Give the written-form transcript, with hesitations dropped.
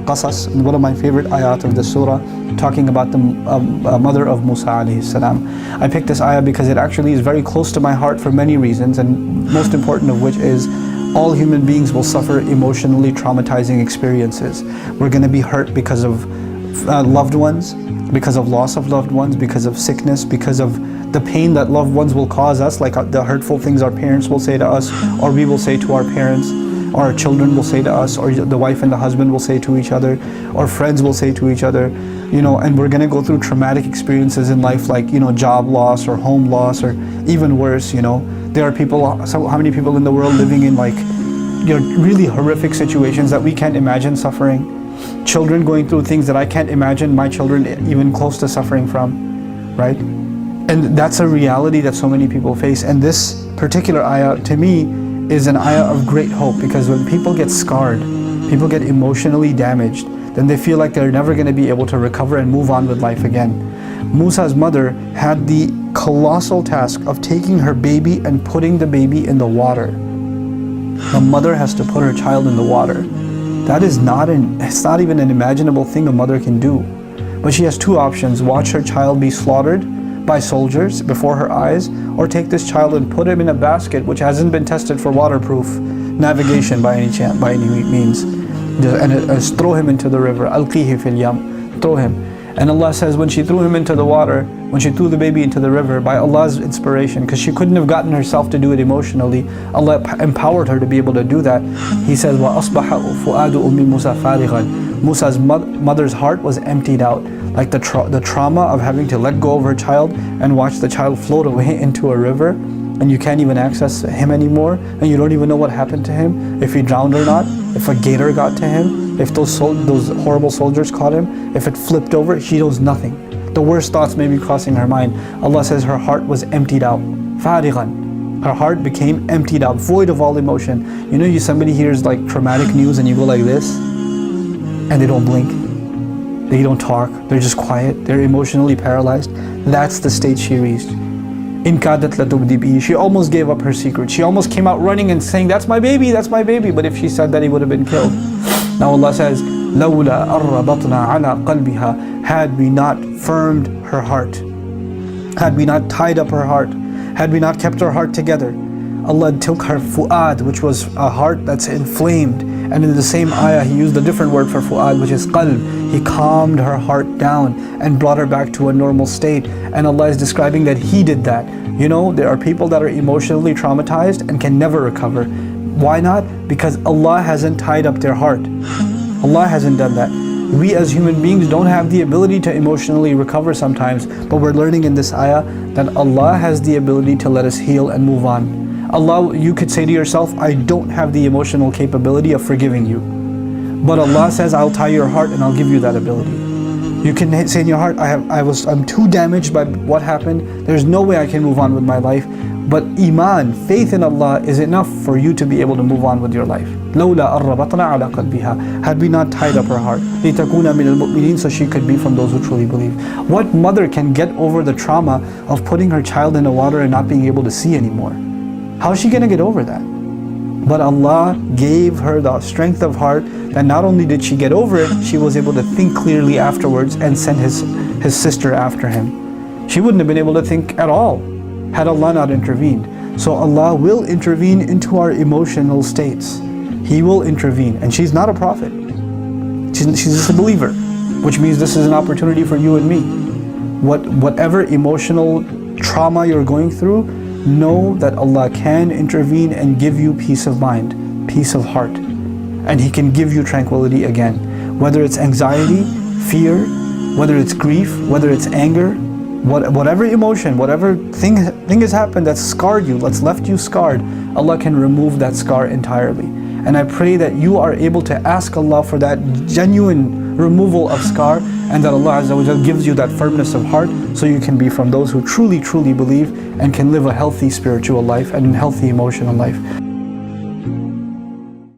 Qasas, one of my favorite ayat of the surah, talking about the mother of Musa alayhi salam. I picked this ayah because it actually is very close to my heart for many reasons, and most important of which is all human beings will suffer emotionally traumatizing experiences. We're going to be hurt because of loved ones, because of loss of loved ones, because of sickness, because of the pain that loved ones will cause us, like the hurtful things our parents will say to us, or we will say to our parents, or our children will say to us, or the wife and the husband will say to each other, or friends will say to each other, and we're going to go through traumatic experiences in life, like job loss or home loss, or even worse. There are people, so how many people in the world living in really horrific situations that we can't imagine suffering. Children going through things that I can't imagine my children even close to suffering from, right? And that's a reality that so many people face. And this particular ayah, to me, is an ayah of great hope, because when people get scarred, people get emotionally damaged, then they feel like they're never going to be able to recover and move on with life again. Musa's mother had the colossal task of taking her baby and putting the baby in the water. The mother has to put her child in the water. That is it's not even an imaginable thing a mother can do. But she has two options: watch her child be slaughtered by soldiers before her eyes, or take this child and put him in a basket which hasn't been tested for waterproof navigation by any means, and throw him into the river. Alqihi fil yam, throw him. And Allah says, when she threw him into the water, when she threw the baby into the river, by Allah's inspiration, because she couldn't have gotten herself to do it emotionally, Allah empowered her to be able to do that. He says, وَأَصْبَحَ فُؤَادُ أُمِّ مُوسَى فَارِغًا. Musa's mother's heart was emptied out, like the trauma of having to let go of her child and watch the child float away into a river, and you can't even access him anymore, and you don't even know what happened to him, if he drowned or not, if a gator got to him, if those horrible soldiers caught him, if it flipped over. She knows nothing. The worst thoughts may be crossing her mind. Allah says her heart was emptied out. فَارِغًا. Her heart became emptied out, void of all emotion. Somebody hears like traumatic news and you go like this, and they don't blink, they don't talk, they're just quiet, they're emotionally paralyzed. That's the state she reached. In kadat latubdi bihi. She almost gave up her secret. She almost came out running and saying, that's my baby, that's my baby. But if she said that, he would have been killed. Now Allah says, لَوْلَا أَرَّبَطْنَا عَلَىٰ قَلْبِهَا. Had we not firmed her heart, had we not tied up her heart, had we not kept her heart together, Allah took her fu'ad, which was a heart that's inflamed. And in the same ayah, He used a different word for fu'ad, which is qalb. He calmed her heart down and brought her back to a normal state. And Allah is describing that He did that. There are people that are emotionally traumatized and can never recover. Why not? Because Allah hasn't tied up their heart. Allah hasn't done that. We as human beings don't have the ability to emotionally recover sometimes, but we're learning in this ayah that Allah has the ability to let us heal and move on. Allah, you could say to yourself, I don't have the emotional capability of forgiving you. But Allah says, I'll tie your heart and I'll give you that ability. You can say in your heart, I'm too damaged by what happened. There's no way I can move on with my life. But Iman, faith in Allah, is enough for you to be able to move on with your life. لَوْلَا أَرَّبَطْنَا عَلَىٰ قَلْبِهَا. Had we not tied up her heart, لِتَكُونَ مِنَ الْمُؤْمِنِينَ, so she could be from those who truly believe. What mother can get over the trauma of putting her child in the water and not being able to see anymore? How is she going to get over that? But Allah gave her the strength of heart that not only did she get over it, she was able to think clearly afterwards and send his sister after him. She wouldn't have been able to think at all had Allah not intervened. So Allah will intervene into our emotional states. He will intervene. And she's not a prophet. She's just a believer, which means this is an opportunity for you and me. Whatever emotional trauma you're going through, know that Allah can intervene and give you peace of mind, peace of heart. And He can give you tranquility again. Whether it's anxiety, fear, whether it's grief, whether it's anger, whatever emotion, whatever thing has happened that's scarred you, that's left you scarred, Allah can remove that scar entirely. And I pray that you are able to ask Allah for that genuine removal of scar, and that Allah Azza wa Jal gives you that firmness of heart, so you can be from those who truly, truly believe and can live a healthy spiritual life and a healthy emotional life.